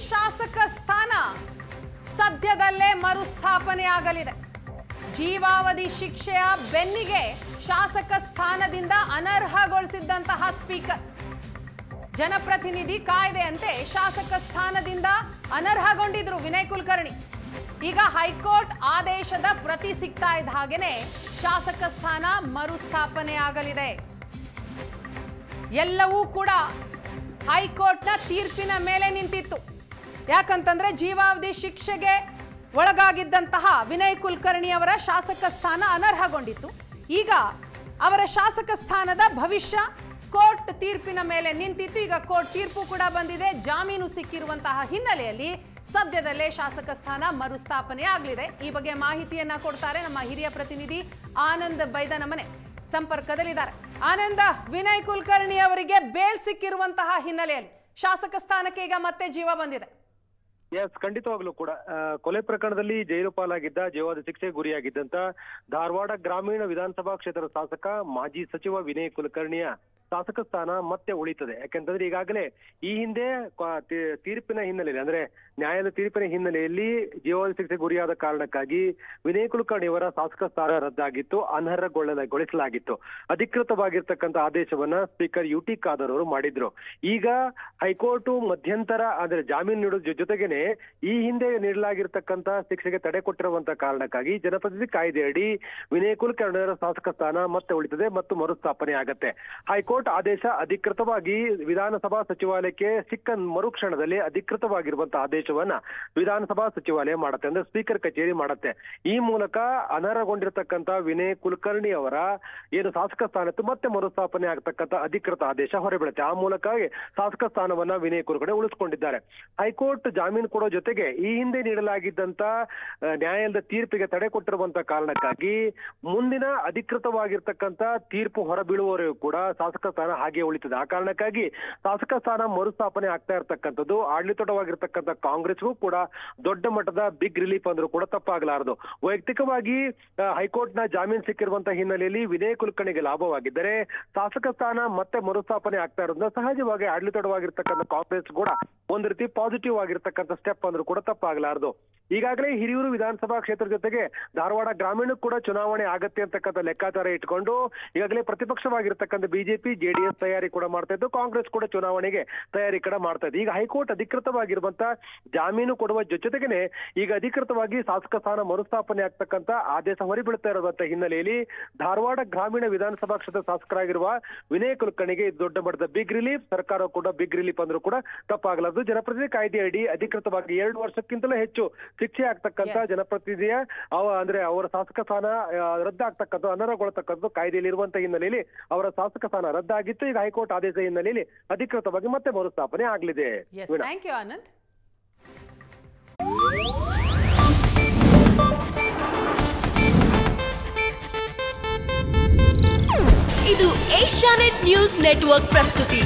ಶಾಸಕ ಸ್ಥಾನ ಸದ್ಯದಲ್ಲೇ ಮರುಸ್ಥಾಪನೆ ಆಗಲಿದೆ. ಜೀವಾವಧಿ ಶಿಕ್ಷೆಯ ಬೆನ್ನಿಗೆ ಶಾಸಕ ಸ್ಥಾನದಿಂದ ಅನರ್ಹಗೊಳಿಸಿದ್ದಂತಹ ಸ್ಪೀಕರ್ ಜನಪ್ರತಿನಿಧಿ ಕಾಯ್ದೆಯಂತೆ ಶಾಸಕ ಸ್ಥಾನದಿಂದ ಅನರ್ಹಗೊಂಡಿದ್ರು ವಿನಯ್ ಕುಲಕರ್ಣಿ. ಈಗ ಹೈಕೋರ್ಟ್ ಆದೇಶದ ಪ್ರತಿ ಸಿಗ್ತಾ ಇದ್ದ ಹಾಗೇನೆ ಶಾಸಕ ಸ್ಥಾನ ಮರುಸ್ಥಾಪನೆ ಆಗಲಿದೆ. ಎಲ್ಲವೂ ಕೂಡ ಹೈಕೋರ್ಟ್ನ ತೀರ್ಪಿನ ಮೇಲೆ ನಿಂತಿತ್ತು. ಯಾಕಂತಂದ್ರೆ ಜೀವಾವಧಿ ಶಿಕ್ಷೆಗೆ ಒಳಗಾಗಿದ್ದಂತಹ ವಿನಯ್ ಕುಲಕರ್ಣಿ ಅವರ ಶಾಸಕ ಸ್ಥಾನ ಅನರ್ಹಗೊಂಡಿತ್ತು. ಈಗ ಅವರ ಶಾಸಕ ಸ್ಥಾನದ ಭವಿಷ್ಯ ಕೋರ್ಟ್ ತೀರ್ಪಿನ ಮೇಲೆ ನಿಂತಿತ್ತು. ಈಗ ಕೋರ್ಟ್ ತೀರ್ಪು ಕೂಡ ಬಂದಿದೆ. ಜಾಮೀನು ಸಿಕ್ಕಿರುವಂತಹ ಹಿನ್ನೆಲೆಯಲ್ಲಿ ಸದ್ಯದಲ್ಲೇ ಶಾಸಕ ಸ್ಥಾನ ಮರುಸ್ಥಾಪನೆ ಆಗಲಿದೆ. ಈ ಬಗ್ಗೆ ಮಾಹಿತಿಯನ್ನ ಕೊಡ್ತಾರೆ ನಮ್ಮ ಹಿರಿಯ ಪ್ರತಿನಿಧಿ ಆನಂದ್ ಬೈದನಮನೆ ಸಂಪರ್ಕದಲ್ಲಿದ್ದಾರೆ. ಆನಂದ, ವಿನಯ್ ಕುಲಕರ್ಣಿ ಅವರಿಗೆ ಬೇಲ್ ಸಿಕ್ಕಿರುವಂತಹ ಹಿನ್ನೆಲೆಯಲ್ಲಿ ಶಾಸಕ ಸ್ಥಾನಕ್ಕೆ ಈಗ ಮತ್ತೆ ಜೀವ ಬಂದಿದೆ. ಎಸ್, ಖಂಡಿತವಾಗ್ಲೂ ಕೂಡ ಕೊಲೆ ಪ್ರಕರಣದಲ್ಲಿ ಜೈಲು ಪಾಲಾಗಿದ್ದ, ಜೀವಾವಧಿ ಶಿಕ್ಷೆಗೆ ಗುರಿಯಾಗಿದ್ದಂತ ಧಾರವಾಡ ಗ್ರಾಮೀಣ ವಿಧಾನಸಭಾ ಕ್ಷೇತ್ರದ ಶಾಸಕ ಮಾಜಿ ಸಚಿವ ವಿನಯ್ ಕುಲಕರ್ಣಿಯ ಶಾಸಕ ಸ್ಥಾನ ಮತ್ತೆ ಉಳಿತದೆ. ಯಾಕೆಂತಂದ್ರೆ ಈಗಾಗಲೇ ಈ ಹಿಂದೆ ತೀರ್ಪಿನ ಹಿನ್ನೆಲೆಯಲ್ಲಿ, ಅಂದ್ರೆ ನ್ಯಾಯಾಲಯದ ತೀರ್ಪಿನ ಹಿನ್ನೆಲೆಯಲ್ಲಿ ಜೀವಾವಧಿ ಶಿಕ್ಷೆ ಗುರಿಯಾದ ಕಾರಣಕ್ಕಾಗಿ ವಿನಯ್ ಕುಲಕರ್ಣಿ ಅವರ ಶಾಸಕ ಸ್ಥಾನ ರದ್ದಾಗಿತ್ತು, ಅನರ್ಹಗೊಳಿಸಲಾಗಿತ್ತು. ಅಧಿಕೃತವಾಗಿರ್ತಕ್ಕಂಥ ಆದೇಶವನ್ನ ಸ್ಪೀಕರ್ ಯುಟಿ ಖಾದರ್ ಅವರು ಮಾಡಿದ್ರು. ಈಗ ಹೈಕೋರ್ಟ್ ಮಧ್ಯಂತರ ಅಂದ್ರೆ ಜಾಮೀನು ನೀಡೋದ್ರ ಜೊತೆಗೇನೆ ಈ ಹಿಂದೆ ನೀಡಲಾಗಿರ್ತಕ್ಕಂಥ ಶಿಕ್ಷೆಗೆ ತಡೆ ಕೊಟ್ಟಿರುವಂತಹ ಕಾರಣಕ್ಕಾಗಿ ಜನಪ್ರತಿನಿಧಿ ಕಾಯ್ದೆಯಡಿ ವಿನಯ್ ಕುಲಕರ್ಣಿ ಅವರ ಶಾಸಕ ಸ್ಥಾನ ಮತ್ತೆ ಉಳಿತದೆ ಮತ್ತು ಮರುಸ್ಥಾಪನೆ ಆಗತ್ತೆ. ಹೈಕೋರ್ಟ್ ಆದೇಶ ಅಧಿಕೃತವಾಗಿ ವಿಧಾನಸಭಾ ಸಚಿವಾಲಯಕ್ಕೆ ಸಿಕ್ಕ ಮರುಕ್ಷಣದಲ್ಲಿ ಅಧಿಕೃತವಾಗಿರುವಂತಹ ಆದೇಶವನ್ನ ವಿಧಾನಸಭಾ ಸಚಿವಾಲಯ ಮಾಡುತ್ತೆ, ಅಂದ್ರೆ ಸ್ಪೀಕರ್ ಕಚೇರಿ ಮಾಡುತ್ತೆ. ಈ ಮೂಲಕ ಅನರ್ಹಗೊಂಡಿರ್ತಕ್ಕಂಥ ವಿನಯ್ ಕುಲಕರ್ಣಿ ಅವರ ಏನು ಶಾಸಕ ಸ್ಥಾನತ್ತು ಮತ್ತೆ ಮರುಸ್ಥಾಪನೆ ಆಗ್ತಕ್ಕಂಥ ಅಧಿಕೃತ ಆದೇಶ ಹೊರಬೀಳುತ್ತೆ. ಆ ಮೂಲಕ ಶಾಸಕ ಸ್ಥಾನವನ್ನ ವಿನಯ್ ಕುಲಕರ್ಣಿ ಉಳಿಸಿಕೊಂಡಿದ್ದಾರೆ. ಹೈಕೋರ್ಟ್ ಜಾಮೀನು ಕೊಡೋ ಜೊತೆಗೆ ಈ ಹಿಂದೆ ನೀಡಲಾಗಿದ್ದಂತ ನ್ಯಾಯಾಲಯದ ತೀರ್ಪಿಗೆ ತಡೆ ಕೊಟ್ಟಿರುವಂತಹ ಕಾರಣಕ್ಕಾಗಿ ಮುಂದಿನ ಅಧಿಕೃತವಾಗಿರ್ತಕ್ಕಂಥ ತೀರ್ಪು ಹೊರಬೀಳುವವರೆಗೂ ಕೂಡ ಶಾಸಕ ಸ್ಥಾನ ಹಾಗೆ ಉಳಿತದೆ. ಆ ಕಾರಣಕ್ಕಾಗಿ ಶಾಸಕ ಸ್ಥಾನ ಮರುಸ್ಥಾಪನೆ ಆಗ್ತಾ ಇರ್ತಕ್ಕಂಥದ್ದು ಆಡಳಿತವಾಗಿರ್ತಕ್ಕಂಥ ಕಾಂಗ್ರೆಸ್ಗೂ ಕೂಡ ದೊಡ್ಡ ಮಟ್ಟದ ಬಿಗ್ ರಿಲೀಫ್ ಅಂದ್ರೂ ಕೂಡ ತಪ್ಪಾಗಲಾರದು. ವೈಯಕ್ತಿಕವಾಗಿ ಹೈಕೋರ್ಟ್ ನ ಜಾಮೀನು ಸಿಕ್ಕಿರುವಂತಹ ಹಿನ್ನೆಲೆಯಲ್ಲಿ ವಿನಯ್ ಕುಲಕರ್ಣಿಗೆ ಲಾಭವಾಗಿದ್ದರೆ ಶಾಸಕ ಸ್ಥಾನ ಮತ್ತೆ ಮರುಸ್ಥಾಪನೆ ಆಗ್ತಾ ಇರೋದ್ರಿಂದ ಸಹಜವಾಗಿ ಆಡಳಿತವಾಗಿರ್ತಕ್ಕಂಥ ಕಾಂಗ್ರೆಸ್ ಕೂಡ ಒಂದು ರೀತಿ ಪಾಸಿಟಿವ್ ಆಗಿರ್ತಕ್ಕಂಥ ಸ್ಟೆಪ್ ಅಂದ್ರೂ ಕೂಡ ತಪ್ಪಾಗಲಾರದು. ಈಗಾಗಲೇ ಹಿರಿಯೂರು ವಿಧಾನಸಭಾ ಕ್ಷೇತ್ರ ಜೊತೆಗೆ ಧಾರವಾಡ ಗ್ರಾಮೀಣ ಕೂಡ ಚುನಾವಣೆ ಆಗತ್ತೆ ಅಂತಕ್ಕಂಥ ಲೆಕ್ಕಾಚಾರ ಇಟ್ಕೊಂಡು ಈಗಾಗಲೇ ಪ್ರತಿಪಕ್ಷವಾಗಿರ್ತಕ್ಕಂಥ ಬಿಜೆಪಿ ಜೆಡಿಎಸ್ ತಯಾರಿ ಕೂಡ ಮಾಡ್ತಾ ಇದ್ದು, ಕಾಂಗ್ರೆಸ್ ಕೂಡ ಚುನಾವಣೆಗೆ ತಯಾರಿ ಕೂಡ ಮಾಡ್ತಾ ಇದೆ. ಈಗ ಹೈಕೋರ್ಟ್ ಅಧಿಕೃತವಾಗಿರುವಂತ ಜಾಮೀನು ಕೊಡುವ ಜೊತೆಗೇನೆ ಈಗ ಅಧಿಕೃತವಾಗಿ ಶಾಸಕ ಸ್ಥಾನ ಮರುಸ್ಥಾಪನೆ ಆಗ್ತಕ್ಕಂಥ ಆದೇಶ ಹೊರಬೀಳ್ತಾ ಇರುವಂತ ಹಿನ್ನೆಲೆಯಲ್ಲಿ ಧಾರವಾಡ ಗ್ರಾಮೀಣ ವಿಧಾನಸಭಾ ಕ್ಷೇತ್ರ ಶಾಸಕರಾಗಿರುವ ವಿನಯ್ ಕುಲಕರ್ಣಿಗೆ ಇದು ದೊಡ್ಡ ಮಟ್ಟದ ಬಿಗ್ ರಿಲೀಫ್, ಸರ್ಕಾರ ಕೂಡ ಬಿಗ್ ರಿಲೀಫ್ ಅಂದ್ರೂ ಕೂಡ ತಪ್ಪಾಗಲಾರದು. ಜನಪ್ರತಿನಿಧಿ ಕಾಯ್ದೆ ಅಡಿ ಅಧಿಕೃತವಾಗಿ 2 ವರ್ಷಕ್ಕಿಂತಲೂ ಹೆಚ್ಚು ಶಿಕ್ಷೆ ಆಗ್ತಕ್ಕಂಥ ಜನಪ್ರತಿನಿಧಿಯ ಅಂದ್ರೆ ಅವರ ಶಾಸಕ ಸ್ಥಾನ ರದ್ದಾಗ್ತಕ್ಕಂಥ, ಅನರ್ಹಗೊಳ್ಳತಕ್ಕಂಥ ಕಾಯ್ದೆಯಲ್ಲಿ ಇರುವಂತಹ ಹಿನ್ನೆಲೆಯಲ್ಲಿ ಅವರ ಶಾಸಕ ಸ್ಥಾನ ರದ್ದಾಗಿತ್ತು. ಈಗ ಹೈಕೋರ್ಟ್ ಆದೇಶ ಹಿನ್ನೆಲೆಯಲ್ಲಿ ಅಧಿಕೃತವಾಗಿ ಮತ್ತೆ ಮರುಸ್ಥಾಪನೆ ಆಗಲಿದೆ. ಇದು ಏಷ್ಯಾನೆಟ್ ನ್ಯೂಸ್ ನೆಟ್ವರ್ಕ್ ಪ್ರಸ್ತುತಿ.